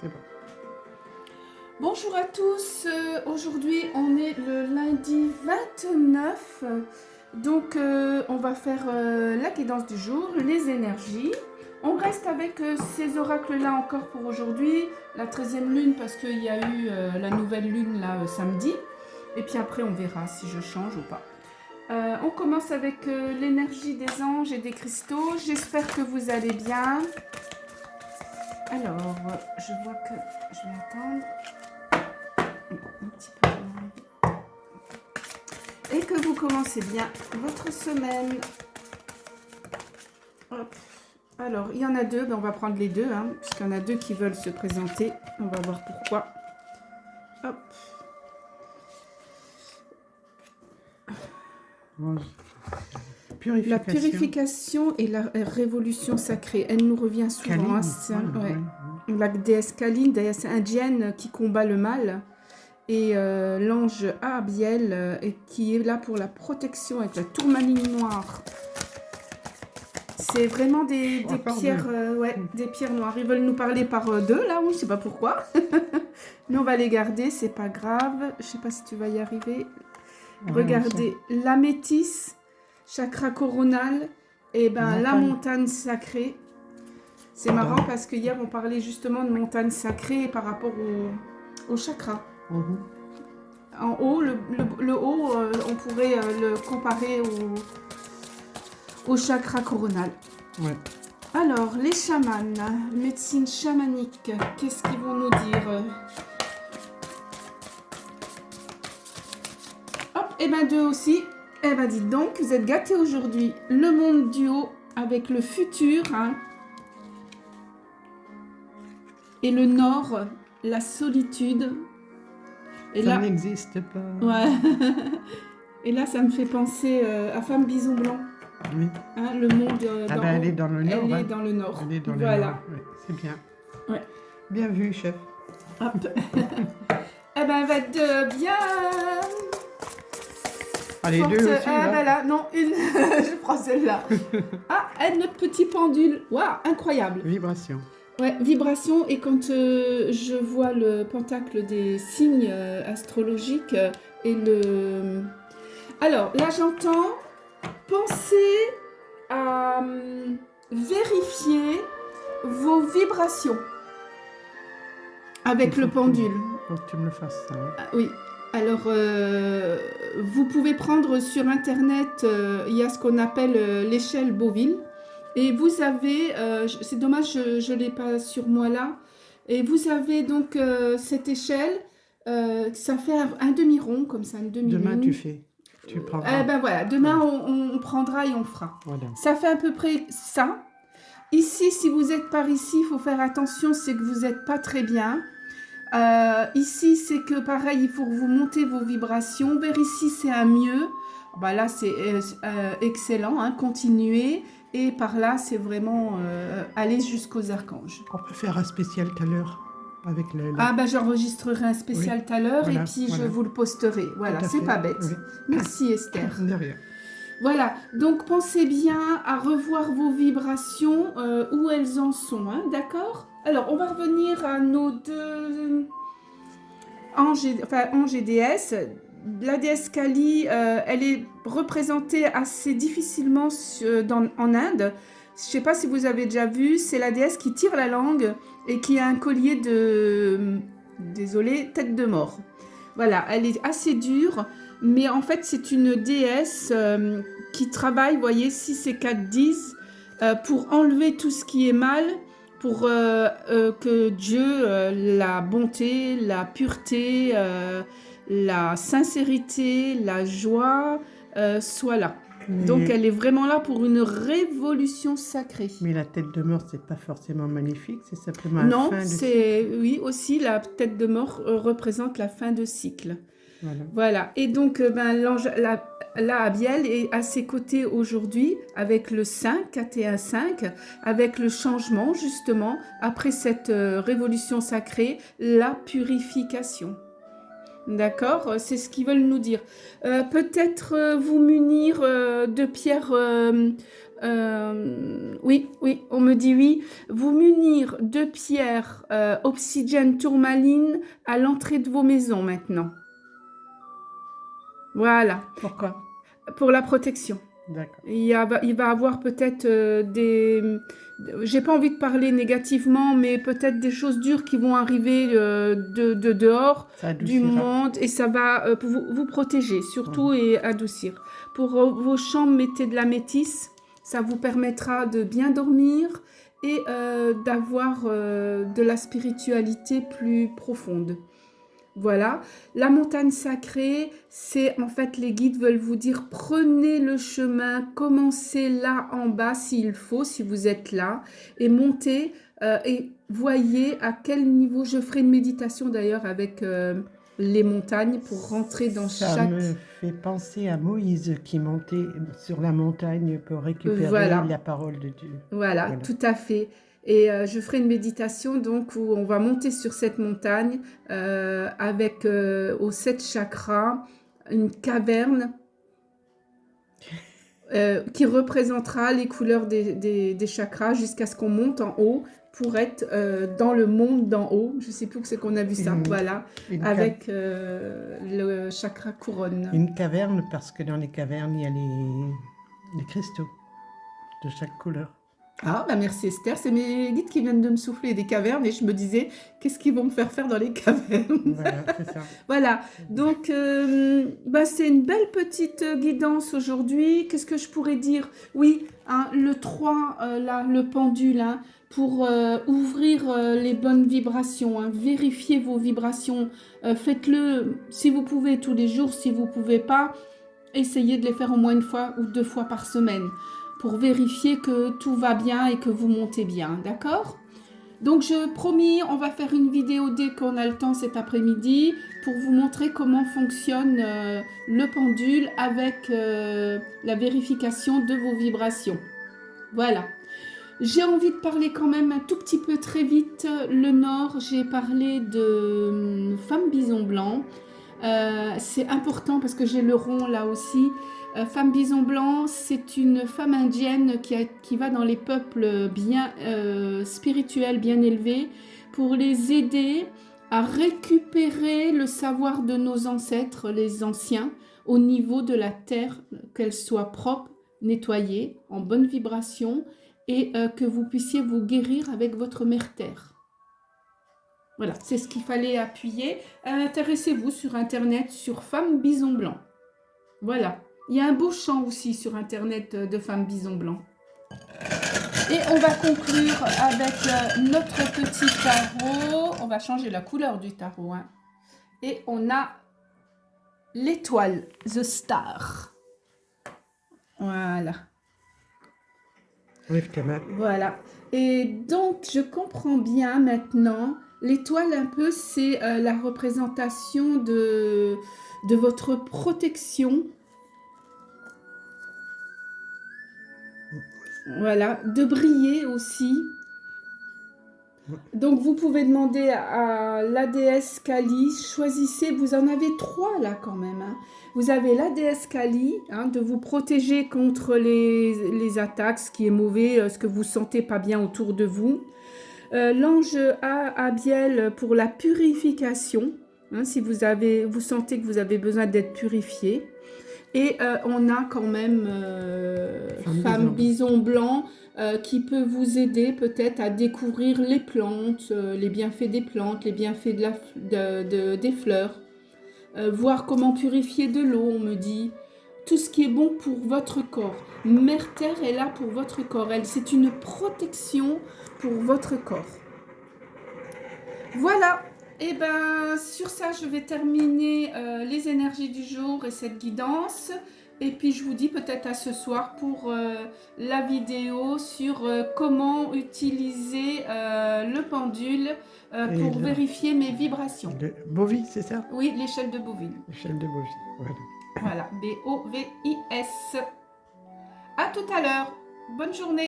C'est bon. Bonjour à tous, aujourd'hui on est le lundi 29, donc on va faire la guidance du jour, les énergies. On reste avec ces oracles-là encore pour aujourd'hui, la 13e lune parce qu'il y a eu la nouvelle lune là samedi, et puis après on verra si je change ou pas. On commence avec l'énergie des anges et des cristaux, j'espère que vous allez bien. Alors, je vois que je vais attendre. Un petit peu. Et que vous commencez bien votre semaine. Hop. Alors, il y en a deux, ben on va prendre les deux, hein, puisqu'il y en a deux qui veulent se présenter. On va voir pourquoi. Hop. Purification. La purification et la révolution sacrée, elle nous revient souvent. La déesse Kali, déesse indienne qui combat le mal. Et l'ange Abiel qui est là pour la protection avec la tourmaline noire. C'est vraiment des pierres, des pierres noires. Ils veulent nous parler par deux là, je sais pas pourquoi. Mais on va les garder, c'est pas grave. Je sais pas si tu vas y arriver. Regardez, l'améthyste, chakra coronal, et ben la montagne sacrée. C'est marrant parce que hier on parlait justement de montagne sacrée par rapport au chakra. En haut, le haut, on pourrait le comparer au chakra coronal. Ouais. Alors, les chamans, médecine chamanique, qu'est-ce qu'ils vont nous dire? Hop, et ben deux aussi. Eh ben dites donc, vous êtes gâtés aujourd'hui. Le monde du haut avec le futur, hein. Et le nord, la solitude. Et ça là, n'existe pas. Ouais. Et là, ça me fait penser à Femme Bison Blanc. Oui. Hein, le monde elle est dans le nord. Elle est dans le nord. Elle est dans le voilà. nord. Ouais, c'est bien. Ouais. Bien vu, chef. Hop. Eh ben, va être bien. Allez, forte. Deux aussi. Voilà, non, une. Je prends celle-là. Ah, notre petit pendule. Waouh, incroyable. Vibration. Ouais, vibration. Et quand je vois le pentacle des signes astrologiques et le... Alors, là, j'entends, pensez à vérifier vos vibrations avec le pendule. Faut que tu me le fasses, ça. Hein. Ah, oui. Alors, vous pouvez prendre sur Internet, il y a ce qu'on appelle l'échelle Beauville. Et vous avez, c'est dommage, je ne l'ai pas sur moi là. Et vous avez donc cette échelle, ça fait un demi-rond, comme ça, une demi-lune. Demain, tu fais. Tu prendras. Ben voilà, demain, on prendra et on fera. Voilà. Ça fait à peu près ça. Ici, si vous êtes par ici, il faut faire attention, c'est que vous n'êtes pas très bien. Ici, c'est que pareil, il faut que vous montez vos vibrations. Vers ici, c'est un mieux. Ben là, c'est excellent, hein, continuez. Et par là, c'est vraiment aller jusqu'aux archanges. On peut faire un spécial tout à l'heure avec le... Ah ben j'enregistrerai un spécial tout à l'heure et puis je vous le posterai. Voilà, c'est pas bête. Oui. Merci Esther. De rien. Voilà, donc pensez bien à revoir vos vibrations, où elles en sont, hein, d'accord? Alors, on va revenir à nos deux anges et déesses. La déesse Kali, elle est représentée assez difficilement en Inde. Je ne sais pas si vous avez déjà vu, c'est la déesse qui tire la langue et qui a un collier de... Désolée, tête de mort. Voilà, elle est assez dure, mais en fait, c'est une déesse qui travaille, vous voyez, 6 et 4, 10, pour enlever tout ce qui est mal, pour que Dieu, la bonté, la pureté, la sincérité, la joie soit là. Mais... Donc elle est vraiment là pour une révolution sacrée. Mais la tête de mort, c'est pas forcément magnifique, c'est simplement non, fin de cycle. Oui, aussi la tête de mort représente la fin de cycle. Voilà. Et donc l'ange, la Abiel est à ses côtés aujourd'hui avec le 5, 4 et 1, 5, avec le changement justement, après cette révolution sacrée, la purification. D'accord, c'est ce qu'ils veulent nous dire. Peut-être vous munir de pierres Oui, oui, on me dit oui. Vous munir de pierres obsidienne tourmaline à l'entrée de vos maisons maintenant. Voilà, Pourquoi? pour la protection. D'accord. Il va avoir peut-être des... J'ai pas envie de parler négativement, mais peut-être des choses dures qui vont arriver de dehors, Ça du adoucira. monde, et ça va pour vous protéger, surtout, et adoucir. Pour vos chambres, mettez de la métisse, ça vous permettra de bien dormir et d'avoir de la spiritualité plus profonde. Voilà, la montagne sacrée, c'est en fait les guides veulent vous dire prenez le chemin, commencez là en bas s'il faut, si vous êtes là, et montez et voyez à quel niveau. Je ferai une méditation d'ailleurs avec les montagnes pour rentrer dans Ça chaque... me fait penser à Moïse qui montait sur la montagne pour récupérer Voilà. la parole de Dieu. Voilà, Voilà. tout à fait. Et je ferai une méditation donc où on va monter sur cette montagne avec aux 7 chakras une caverne qui représentera les couleurs des chakras jusqu'à ce qu'on monte en haut pour être dans le monde d'en haut. Je ne sais plus où c'est qu'on a vu ça. Voilà, avec le chakra couronne. Une caverne parce que dans les cavernes, il y a les cristaux de chaque couleur. Ah, bah merci Esther, c'est mes guides qui viennent de me souffler des cavernes et je me disais, qu'est-ce qu'ils vont me faire faire dans les cavernes? Voilà, c'est ça. Voilà, donc bah, c'est une belle petite guidance aujourd'hui. Qu'est-ce que je pourrais dire? Oui, hein, le 3, là, le pendule, hein, pour ouvrir les bonnes vibrations, hein, vérifiez vos vibrations, faites-le si vous pouvez tous les jours, si vous ne pouvez pas, essayez de les faire au moins 1 fois ou 2 fois par semaine, pour vérifier que tout va bien et que vous montez bien, d'accord? Donc je promis, on va faire une vidéo dès qu'on a le temps cet après-midi pour vous montrer comment fonctionne le pendule avec la vérification de vos vibrations. Voilà. J'ai envie de parler quand même un tout petit peu très vite. Le Nord, j'ai parlé de femme bison blanc. C'est important parce que j'ai le rond là aussi. Femme bison blanc, c'est une femme indienne qui va dans les peuples bien spirituels, bien élevés, pour les aider à récupérer le savoir de nos ancêtres, les anciens, au niveau de la terre, qu'elle soit propre, nettoyée, en bonne vibration, et que vous puissiez vous guérir avec votre mère terre. Voilà, c'est ce qu'il fallait appuyer. Intéressez-vous sur Internet sur Femme Bison Blanc. Voilà. Il y a un beau chant aussi sur Internet de Femme Bison Blanc. Et on va conclure avec notre petit tarot. On va changer la couleur du tarot. Hein. Et on a l'étoile, The Star. Voilà. Lève ta main. Voilà. Et donc, je comprends bien maintenant. L'étoile, un peu, c'est la représentation de votre protection. Voilà, de briller aussi. Donc, vous pouvez demander à la déesse Kali, choisissez, vous en avez 3 là quand même. Hein. Vous avez la déesse Kali, hein, de vous protéger contre les attaques, ce qui est mauvais, ce que vous sentez pas bien autour de vous. L'ange Abiel pour la purification, hein, si vous sentez que vous avez besoin d'être purifié. Et on a quand même Femme Bison Blanc qui peut vous aider peut-être à découvrir les plantes, les bienfaits des plantes, les bienfaits des fleurs. Voir comment purifier de l'eau, on me dit. Tout ce qui est bon pour votre corps. Mère Terre est là pour votre corps. C'est une protection pour votre corps. Voilà. Et bien, sur ça, je vais terminer les énergies du jour et cette guidance. Et puis, je vous dis peut-être à ce soir pour la vidéo sur comment utiliser le pendule pour vérifier mes vibrations. Bovie, c'est ça? Oui, l'échelle de Boville. L'échelle de Bovie, voilà. Voilà, B-O-V-I-S. À tout à l'heure. Bonne journée.